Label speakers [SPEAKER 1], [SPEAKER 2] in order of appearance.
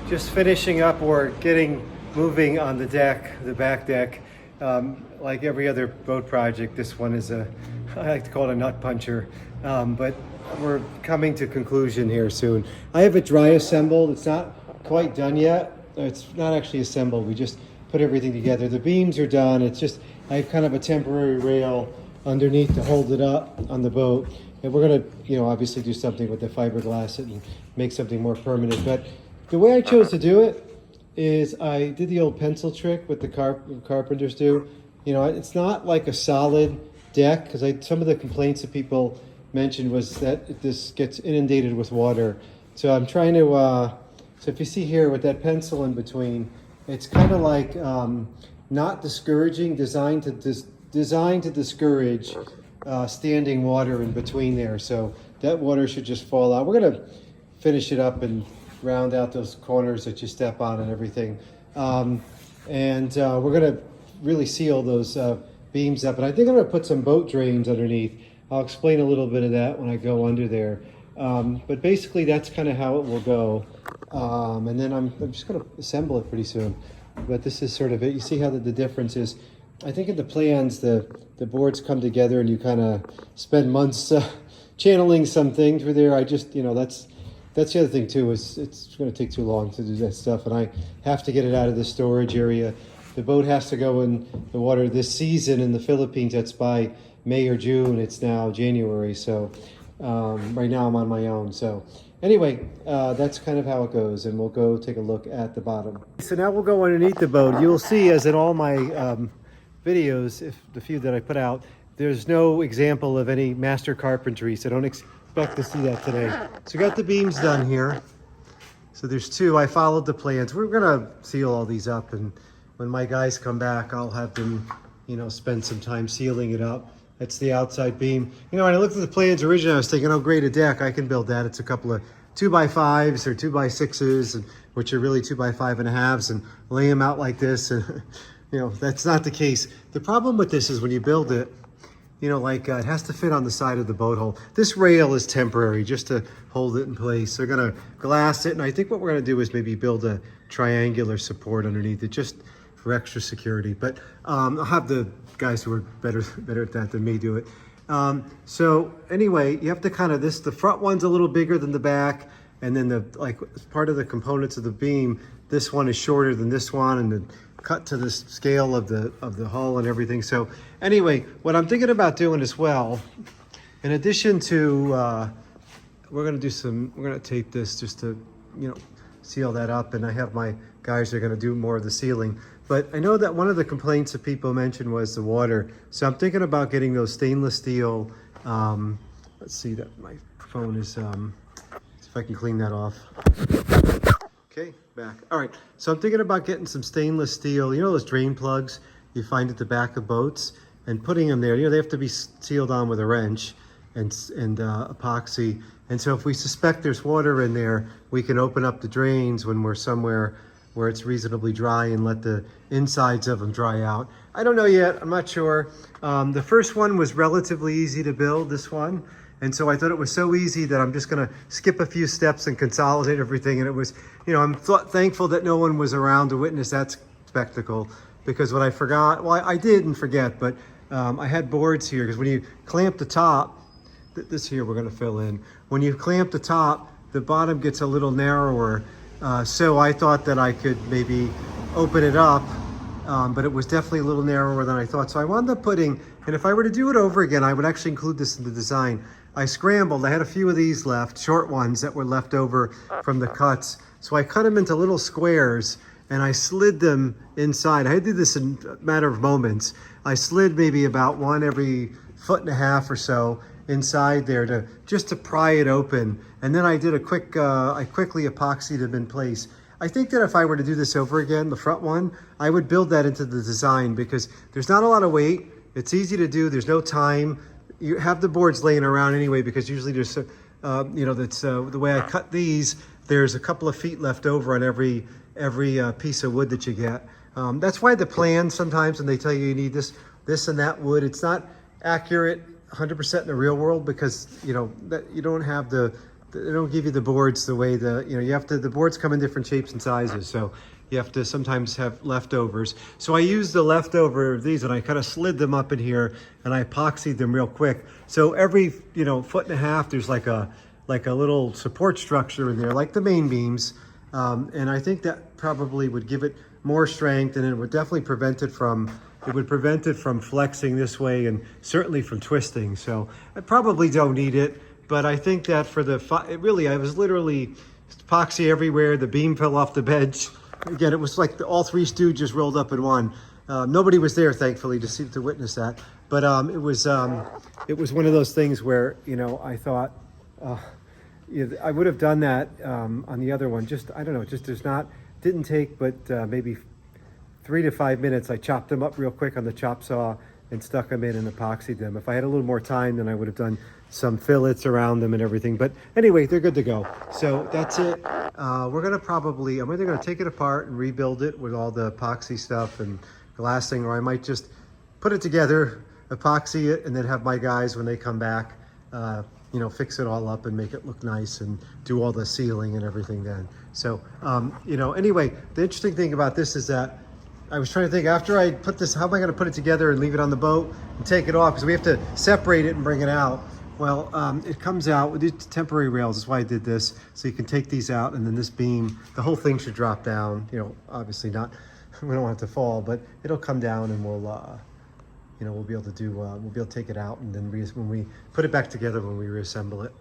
[SPEAKER 1] just finishing up or getting moving on the deck, the back deck. Like every other boat project, this one is I like to call it a nut puncher, but we're coming to conclusion here soon. I have it dry assembled. It's not quite done yet. It's not actually assembled. We just put everything together. The beams are done. It's just, I have kind of a temporary rail underneath to hold it up on the boat. And we're gonna, obviously do something with the fiberglass and make something more permanent. But the way I chose to do it is I did the old pencil trick with the carpenters do. It's not like a solid deck, because some of the complaints that people mentioned was that this gets inundated with water. So I'm trying to, so if you see here with that pencil in between, it's kind of like not discouraging, designed to discourage standing water in between there. So that water should just fall out. We're gonna finish it up and round out those corners that you step on and everything. We're gonna really seal those beams up. And I think I'm gonna put some boat drains underneath. I'll explain a little bit of that when I go under there. But basically that's kind of how it will go. And then I'm just gonna assemble it pretty soon. But this is sort of it. You see how the difference is. I think in the plans, the boards come together and you kind of spend months channeling something through there. I just, that's the other thing too, is it's going to take too long to do that stuff. And I have to get it out of the storage area. The boat has to go in the water this season in the Philippines. That's by May or June. It's now January. So right now I'm on my own. So anyway, that's kind of how it goes. And we'll go take a look at the bottom. So now we'll go underneath the boat. You'll see, as in all my videos, if the few that I put out, there's no example of any master carpentry, so don't expect to see that today. So we got the beams done here. So there's two. I followed the plans. We're gonna seal all these up, and when my guys come back, I'll have them, spend some time sealing it up. That's the outside beam. When I looked at the plans originally, I was thinking, oh great, a deck, I can build that. It's a couple of 2x5s or 2x6s, which are really 2x5.5s, and lay them out like this. And that's not the case. The problem with this is when you build it, it has to fit on the side of the boat hull. This rail is temporary, just to hold it in place. They're gonna glass it, and I think what we're gonna do is maybe build a triangular support underneath it, just for extra security. But I'll have the guys who are better at that than me do it. So anyway, you have to kind of, the front one's a little bigger than the back, and then part of the components of the beam, this one is shorter than this one, and then cut to the scale of the hull and everything. So anyway, what I'm thinking about doing as well, in addition to, we're gonna tape this just to, seal that up, and I have my guys that are gonna do more of the sealing. But I know that one of the complaints that people mentioned was the water. So I'm thinking about getting those stainless steel, let's see, that my phone is, see if I can clean that off. Okay, back. All right, so I'm thinking about getting some stainless steel, those drain plugs you find at the back of boats, and putting them there. They have to be sealed on with a wrench and epoxy. And so if we suspect there's water in there, we can open up the drains when we're somewhere where it's reasonably dry and let the insides of them dry out. I don't know yet, I'm not sure. The first one was relatively easy to build, this one. And so I thought it was so easy that I'm just gonna skip a few steps and consolidate everything. And it was, I'm thankful that no one was around to witness that spectacle, because what I forgot, well, I didn't forget, but I had boards here, because when you clamp the top, this here we're gonna fill in. When you clamp the top, the bottom gets a little narrower. So I thought that I could maybe open it up, but it was definitely a little narrower than I thought. So I wound up putting, and if I were to do it over again, I would actually include this in the design. I scrambled, I had a few of these left, short ones that were left over from the cuts. So I cut them into little squares and I slid them inside. I did this in a matter of moments. I slid maybe about one every 1.5 feet or so inside there just to pry it open. And then I did I quickly epoxied them in place. I think that if I were to do this over again, the front one, I would build that into the design, because there's not a lot of weight. It's easy to do, there's no time. You have the boards laying around anyway, because usually there's, that's the way I cut these, there's a couple of feet left over on every piece of wood that you get. That's why the plans sometimes, when they tell you need this and that wood, it's not accurate 100% in the real world, because that you don't have the they don't give you the boards the way you have to, the boards come in different shapes and sizes. So you have to sometimes have leftovers. So I used the leftover of these and I kind of slid them up in here and I epoxied them real quick. So every, 1.5 feet, there's like a little support structure in there, like the main beams. And I think that probably would give it more strength, and it would definitely prevent it from flexing this way and certainly from twisting. So I probably don't need it, but I think that for I was literally epoxy everywhere. The beam fell off the bench. Again, it was like all three stooges rolled up in one. Nobody was there, thankfully, to witness that. But it was one of those things where, I thought I would have done that on the other one. Just, I don't know, didn't take but maybe 3 to 5 minutes. I chopped them up real quick on the chop saw and stuck them in and epoxied them. If I had a little more time, then I would have done some fillets around them and everything. But anyway, they're good to go. So that's it. I'm either going to take it apart and rebuild it with all the epoxy stuff and glassing, or I might just put it together, epoxy it, and then have my guys, when they come back, fix it all up and make it look nice and do all the sealing and everything then. So, anyway, the interesting thing about this is that I was trying to think, after I put this, how am I going to put it together and leave it on the boat and take it off? Because we have to separate it and bring it out. Well, it comes out with these temporary rails. That's why I did this. So you can take these out, and then this beam, the whole thing should drop down. Obviously not, we don't want it to fall, but it'll come down, and we'll be able to take it out, and then when we put it back together, when we reassemble it.